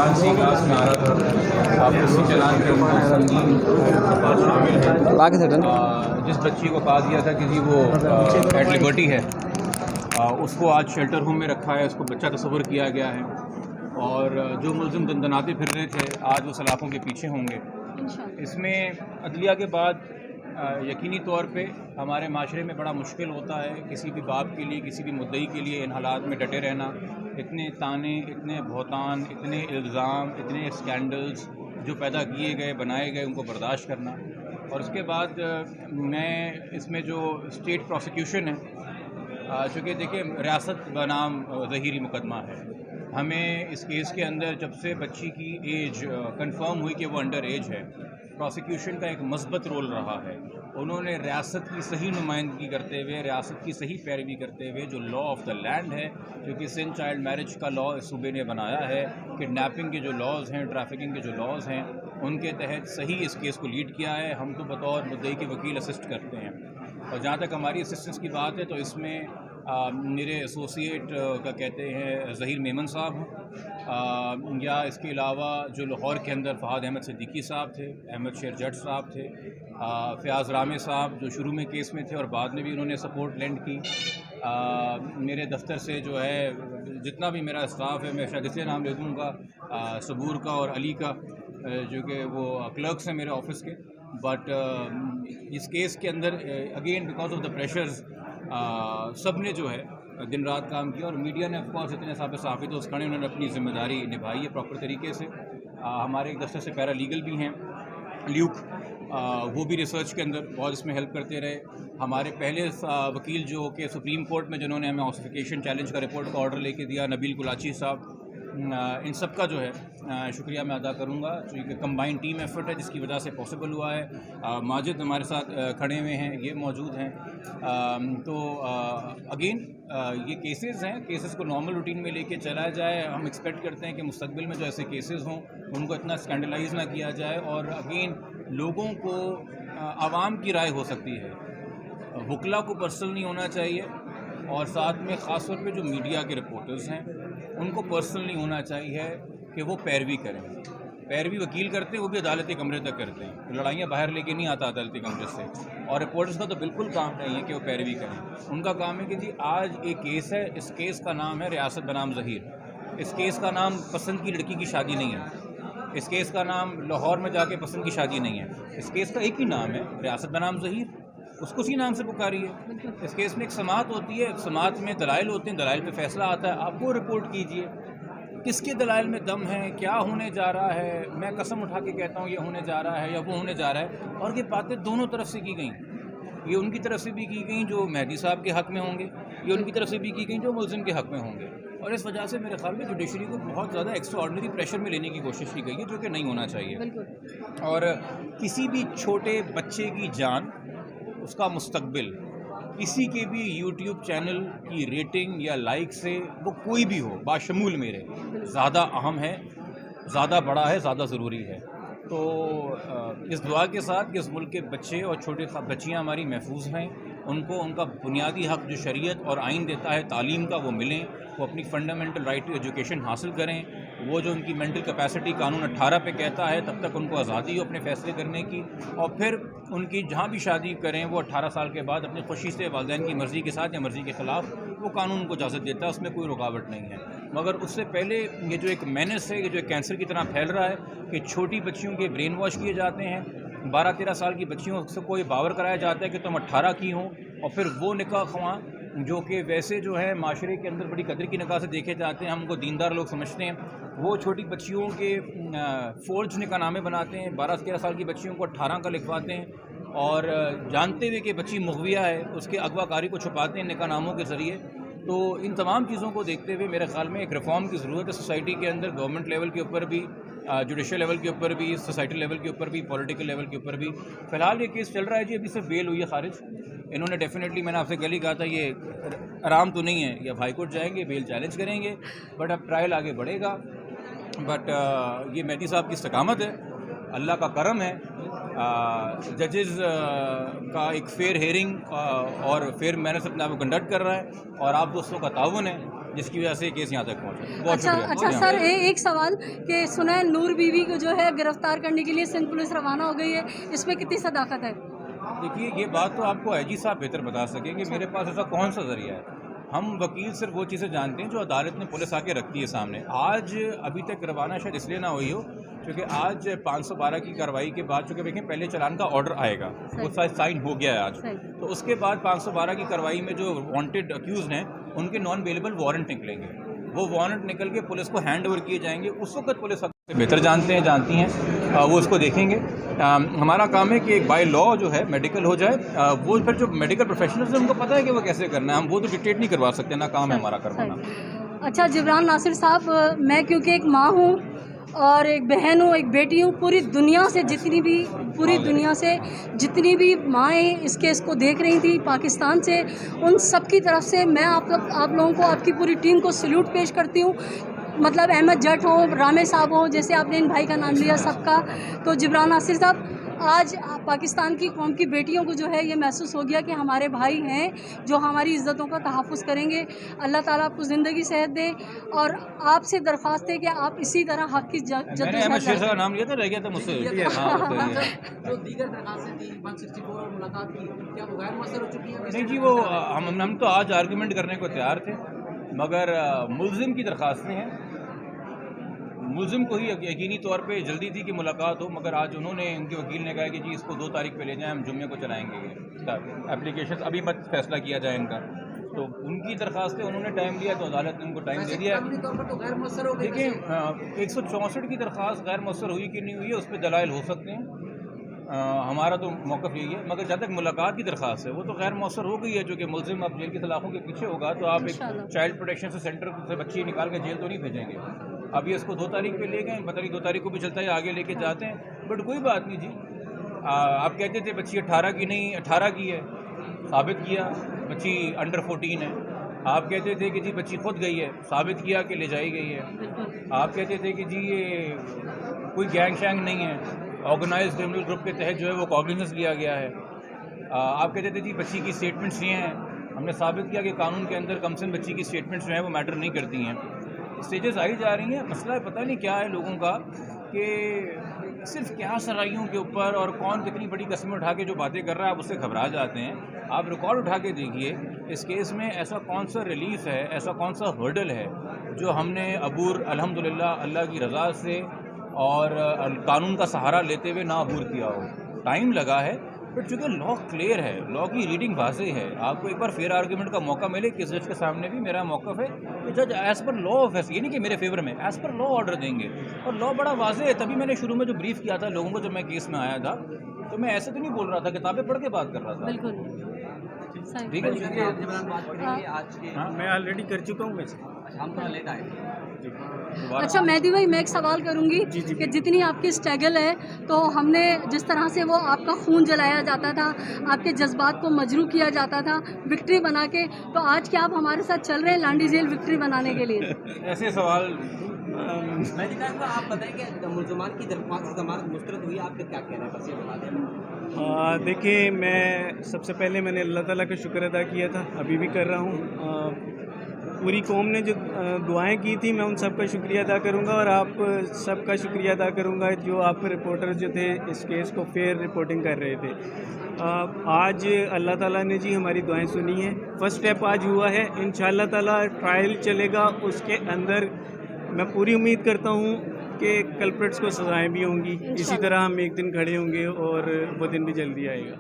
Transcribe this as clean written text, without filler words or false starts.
Dance की class में आ रहा था, आप उसी चलान के उनको संगीन शामिल है। जिस बच्ची को कहा दिया था कि जी वो एट लिबर्टी है, उसको आज शेल्टर होम में रखा है, उसको बच्चा तस्वर किया गया है। और जो मुलज़िम दंदनाते फिर रहे थे आज वो सलाखों के पीछे होंगे। इसमें अदलिया के बाद यकीनी तौर पे हमारे माशरे में बड़ा मुश्किल होता है किसी भी बाप के लिए, किसी भी मुद्दई के लिए इन हालात में डटे रहना। इतने ताने, इतने बहतान, इतने इल्ज़ाम, इतने स्कैंडल्स जो पैदा किए गए, बनाए गए, उनको बर्दाश्त करना। और उसके बाद मैं इसमें जो स्टेट प्रोसिक्यूशन है, चूँकि देखिए रियासत बनाम ज़हीरी मुकदमा है, हमें इस केस के अंदर जब से बच्ची की एज कंफर्म हुई कि वो अंडर एज है, प्रोसिक्यूशन का एक मस्बत रोल रहा है। उन्होंने रियासत की सही नुमाइंदगी करते हुए, रियासत की सही पैरवी करते हुए जो लॉ ऑफ द लैंड है, जो कि सिंध चाइल्ड मैरिज का लॉ इस सूबे ने बनाया है, किडनैपिंग के जो लॉज़ हैं, ट्रैफिकिंग के जो लॉज़ हैं, उनके तहत सही इस केस को लीड किया है। हम तो बतौर मुद्दई के वकील असिस्ट करते हैं। और जहाँ तक हमारी असिस्टेंस की बात है तो इसमें मेरे एसोसिएट का कहते हैं ज़हीर मेमन साहब, या इसके अलावा जो लाहौर के अंदर फ़हाद अहमद सिद्दीकी साहब थे, अहमद शेर जट साहब थे, फ़याज़ रामे साहब जो शुरू में केस में थे और बाद में भी उन्होंने सपोर्ट लेंड की। मेरे दफ्तर से जो है जितना भी मेरा स्टाफ है, मैं शायद इसलिए नाम ले दूँगा, सबूर का और अली का, जो कि वो क्लर्क्स हैं मेरे ऑफिस के। बट इस केस के अंदर again because of the pressures सब ने जो है दिन रात काम किया। और मीडिया ने ऑफकोर्स इतने साफ़ी दोस्त खड़े, उन्होंने अपनी ज़िम्मेदारी निभाई है प्रॉपर तरीके से। हमारे एक दफ्तर से पैरा लीगल भी हैं, ल्यूक, वो भी रिसर्च के अंदर बहुत इसमें हेल्प करते रहे। हमारे पहले वकील जो कि सुप्रीम कोर्ट में जिन्होंने हमें ऑसिफिकेशन चैलेंज का रिपोर्ट का ऑर्डर लेके दिया, नबील कुलाची साहब, इन सब का जो है शुक्रिया मैं अदा करूँगा, क्योंकि कंबाइंड टीम एफर्ट है जिसकी वजह से पॉसिबल हुआ है। माजिद हमारे साथ खड़े हुए हैं, ये मौजूद हैं। तो अगेन ये केसेस हैं, केसेस को नॉर्मल रूटीन में लेके चला जाए। हम एक्सपेक्ट करते हैं कि मुस्तकबिल में जो ऐसे केसेस हों उनको इतना स्कैंडलाइज ना किया जाए। और अगेन लोगों को आवाम की राय हो सकती है, वकला को पर्सनल नहीं होना चाहिए। और साथ में ख़ास तौर पे जो मीडिया के रिपोर्टर्स हैं उनको पर्सनल नहीं होना चाहिए कि वो पैरवी करें। पैरवी वकील करते हैं, वो भी अदालती कमरे तक करते हैं, लड़ाइयाँ बाहर लेके नहीं आता अदालती कमरे से। और रिपोर्टर्स का तो बिल्कुल काम नहीं है कि वो पैरवी करें। उनका काम है कि जी आज एक केस है, इस केस का नाम है रियासत बनाम ज़हीर। इस केस का नाम पसंद की लड़की की शादी नहीं है, इस केस का नाम लाहौर में जाके पसंद की शादी नहीं है। इस केस का एक ही नाम है, रियासत बनाम ज़हीर, उसको उसी नाम से पुकारिए। इस केस में एक समाअत होती है, समाअत में दलाइल होते हैं, दलाइल पे फैसला आता है, आप वो रिपोर्ट कीजिए किसके दलाइल में दम है, क्या होने जा रहा है। मैं कसम उठा के कहता हूँ ये होने जा रहा है या वो होने जा रहा है। और ये बातें दोनों तरफ से की गई, ये उनकी तरफ से भी की गई जो मेहदी साहब के हक़ में होंगे, ये उनकी तरफ से भी की गई जो मुल्ज़िम के हक़ में होंगे। और इस वजह से मेरे ख्याल में जुडिशरी को बहुत ज़्यादा एक्स्ट्राऑर्डिनरी प्रेशर में लेने की कोशिश की गई है, जो कि नहीं होना चाहिए। और किसी भी छोटे बच्चे की जान, उसका मुस्तकबिल, किसी के भी यूट्यूब चैनल की रेटिंग या लाइक से वो कोई भी हो, बाशमूल मेरे, ज़्यादा अहम है, ज़्यादा बड़ा है, ज़्यादा ज़रूरी है। तो इस दुआ के साथ कि इस मुल्क के बच्चे और छोटे बच्चियाँ हमारी महफूज हैं, उनको उनका बुनियादी हक़ जो शरीयत और आइन देता है तालीम का वो मिलें, वो अपनी फ़ंडामेंटल राइट टू एजुकेशन हासिल करें। वो जो उनकी मेंटल कैपेसिटी कानून 18 पे कहता है तब तक उनको आज़ादी हो अपने फ़ैसले करने की। और फिर उनकी जहाँ भी शादी करें वो 18 साल के बाद अपनी खुशी से, वालिदैन की मर्ज़ी के साथ या मर्ज़ी के ख़िलाफ़, वो कानून उनको इजाज़त देता है, उसमें कोई रुकावट नहीं है। मगर उससे पहले ये जो एक मेनेस है, ये जो एक कैंसर की तरह फैल रहा है कि छोटी बच्चियों के ब्रेन वॉश किए जाते हैं, 12-13 साल की बच्चियों से कोई बावर कराया जाता है कि तुम 18 की हो, और फिर वो निकाह ख्वां जो कि वैसे जो है माशरे के अंदर बड़ी कदर की निगाह से देखे जाते हैं, हम उनको दीनदार लोग समझते हैं, वो छोटी बच्चियों के फ़ोर्ज निकाहनामे बनाते हैं, 12-13 साल की बच्चियों को 18 का लिखवाते हैं। और जानते हुए कि बच्ची मुग़विया है उसके अगवाकारी को छुपाते हैं निकाहनामों के ज़रिए। तो इन तमाम चीज़ों को देखते हुए मेरे ख़्याल में एक रिफ़ॉर्म की ज़रूरत है सोसाइटी के अंदर, गवर्नमेंट लेवल के ऊपर भी, जुडिशल लेवल के ऊपर भी, सोसाइटी लेवल के ऊपर भी, पॉलिटिकल लेवल के ऊपर भी। फ़िलहाल ये केस चल रहा है जी, अभी सिर्फ बेल हुई है ख़ारिज। इन्होंने डेफिनेटली, मैंने आपसे कल ही कहा था, ये आराम तो नहीं है, या हाई कोर्ट जाएंगे, बेल चैलेंज करेंगे, बट अब ट्रायल आगे बढ़ेगा। बट ये मेहदी साहब की इस्तकामत है, अल्लाह का करम है जजेस का एक फेयर हेयरिंग और फेयर मैनर से अपने आप को कंडक्ट कर रहा है, और आप दोस्तों का ताउन है जिसकी वजह से केस यहाँ तक पहुँचा। बहुत शुक्रिया। अच्छा सर, एक सवाल कि सुना है नूर बीवी को जो है गिरफ्तार करने के लिए सिंध पुलिस रवाना हो गई है, इसमें कितनी सदाकत है? देखिए, ये बात तो आपको आईजी साहब बेहतर बता सकेंगे, मेरे पास ऐसा कौन सा जरिया है। हम वकील सिर्फ वो चीज़ें जानते हैं जो अदालत ने पुलिस आके रखती है सामने। आज अभी तक रवाना शायद इसलिए ना हुई हो क्योंकि आज 512 की कार्रवाई के बाद, चूँकि देखें पहले चालान का ऑर्डर आएगा, वो शायद साइन हो गया है आज, तो उसके बाद 512 की कार्रवाई में जो वांटेड अक्यूज़ हैं उनके नॉन अवेलेबल वारंट निकलेंगे। वो वारंट निकल के पुलिस को हैंड ओवर किए जाएंगे। उस वक्त पुलिस से बेहतर जानती हैं, वो उसको देखेंगे। हमारा काम है कि बाय लॉ जो है मेडिकल हो जाए। वो फिर जो मेडिकल प्रोफेशनल्स हैं उनको पता है कि वो कैसे करना है, हम वो तो डिक्टेट नहीं करवा सकते, ना काम है हमारा करवाना। अच्छा जिब्रान नासिर साहब, मैं क्योंकि एक माँ हूँ और एक बहन हूँ, एक बेटी हूँ, पूरी दुनिया से जितनी भी माएँ इस केस को देख रही थी पाकिस्तान से, उन सब की तरफ से मैं आप लोगों को, आपकी पूरी टीम को सल्यूट पेश करती हूँ। मतलब अहमद जट हो, रामे साहब हो, जैसे आपने इन भाई का नाम लिया सबका, तो जिब्रान नासिर साहब, आज पाकिस्तान की कौम की बेटियों को जो है ये महसूस हो गया कि हमारे भाई हैं जो हमारी इज़्ज़तों का तहफ़्फ़ुज़ करेंगे। अल्लाह ताला आपको ज़िंदगी सेहत दे, और आपसे दरख्वास्त है कि आप इसी तरह हक़ की जद्दोजहद का नाम लिया था, रह गया था मुझसे। जो दीगर दरखास्तें थी 164 और मुलाकात की, क्या वो गैर मुअस्सर हो चुकी हैं? नहीं जी, वो हम तो आज आर्गूमेंट करने को तैयार थे, मगर मुल्ज़िम की दरखास्तें हैं। मुल्ज़िम को ही यकीनी तौर पे जल्दी थी कि मुलाकात हो, मगर आज उन्होंने, उनके वकील ने कहा कि जी इसको 2 तारीख पे ले जाएं, हम जुम्मे को चलाएंगे ये एप्लीकेशन, अअभी मत फैसला किया जाए इनका। तो उनकी दरखास्तें उन्होंने टाइम लिया तो अदालत ने उनको टाइम दे दिया। देखिए, 164 की दरख्वास्त गैर मुअस्सर हुई कि नहीं हुई है, उस पर दलाइल हो सकते हैं। हमारा तो मौक़िफ़ यही है, मगर जहाँ तक मुलाकात की दरख्वास्त है वो तो गैर मुअस्सर हो गई है। जो कि मुल्ज़िम अब जेल की सलाखों के पीछे होगा तो आप एक चाइल्ड प्रोटेक्शन सेंटर से बच्ची निकाल के जेल तो नहीं भेजेंगे। अब ये इसको 2 तारीख पे ले गए, पता नहीं 2 तारीख को भी चलता है, आगे लेके जाते हैं, बट कोई बात नहीं जी। आप कहते थे बच्ची 18 की नहीं, 18 की है, साबित किया बच्ची अंडर 14 है। आप कहते थे कि जी बच्ची खुद गई है, साबित किया कि ले जाई गई है। आप कहते थे कि जी ये कोई गैंग शैंग नहीं है, ऑर्गेनाइज्ड क्रिमिनल ग्रुप के तहत जो है वो कॉग्निजेंस लिया गया है। आप कहते थे जी बच्ची की स्टेटमेंट्स ये हैं, हमने साबित किया कि कानून के अंदर कम से कम बच्ची की स्टेटमेंट्स जो हैं वो मैटर नहीं करती हैं। स्टेजेस आई जा रही हैं। मसला पता नहीं क्या है लोगों का कि सिर्फ क्या सराइयों के ऊपर और कौन कितनी बड़ी कस्में उठा के जो बातें कर रहा है आप उससे घबरा जाते हैं। आप रिकॉर्ड उठा के देखिए, इस केस में ऐसा कौन सा रिलीफ है, ऐसा कौन सा हर्डल है जो हमने अबूर अल्हम्दुलिल्लाह अल्लाह की रज़ा से और कानून का सहारा लेते हुए ना अबूर किया हो। टाइम लगा है, बट चूँकि लॉ क्लियर है, लॉ की रीडिंग वाज़ेह है। आपको एक बार फेयर आर्गूमेंट का मौका मिले, किस जज के सामने भी मेरा मौक़िफ़ है कि जज एज़ पर लॉ ऑफ ये नहीं कि मेरे फेवर में, एज़ पर लॉ ऑर्डर देंगे, और लॉ बड़ा वाज़ेह है। तभी मैंने शुरू में जो ब्रीफ किया था लोगों को जब मैं केस में आया था, तो मैं ऐसे तो नहीं बोल रहा था, किताबें पढ़ के बात कर रहा था। ठीक है, मैं ऑलरेडी कर चुका हूँ वैसे। हम थोड़ा लेट आए। अच्छा मेहदी भाई, मैं एक सवाल करूंगी कि जितनी आपकी स्ट्रगल है, तो हमने जिस तरह से वो आपका खून जलाया जाता था, आपके जज्बात को मजरू किया जाता था विक्ट्री बना के, तो आज क्या आप हमारे साथ चल रहे हैं लांडी जेल विक्ट्री बनाने के लिए? ऐसे सवाल आप बताएं कि मुल्ज़मान की दरख्वास्त से ज़मानत मुस्तरद हुई, आपका क्या कहना है, बस ये बता दें। देखिए, मैं सबसे पहले मैंने अल्लाह ताला का शुक्र अदा किया था, अभी भी कर रहा हूँ। पूरी कौम ने जो दुआएं की थी, मैं उन सब का शुक्रिया अदा करूंगा, और आप सब का शुक्रिया अदा करूंगा जो आप रिपोर्टर जो थे इस केस को फेयर रिपोर्टिंग कर रहे थे। आज अल्लाह ताला ने जी हमारी दुआएं सुनी हैं। फर्स्ट स्टेप आज हुआ है, इंशाअल्लाह ताला ट्रायल चलेगा, उसके अंदर मैं पूरी उम्मीद करता हूँ कि कल्प्रिट्स को सजाएं भी होंगी। इसी तरह हम एक दिन खड़े होंगे और वो दिन भी जल्दी आएगा।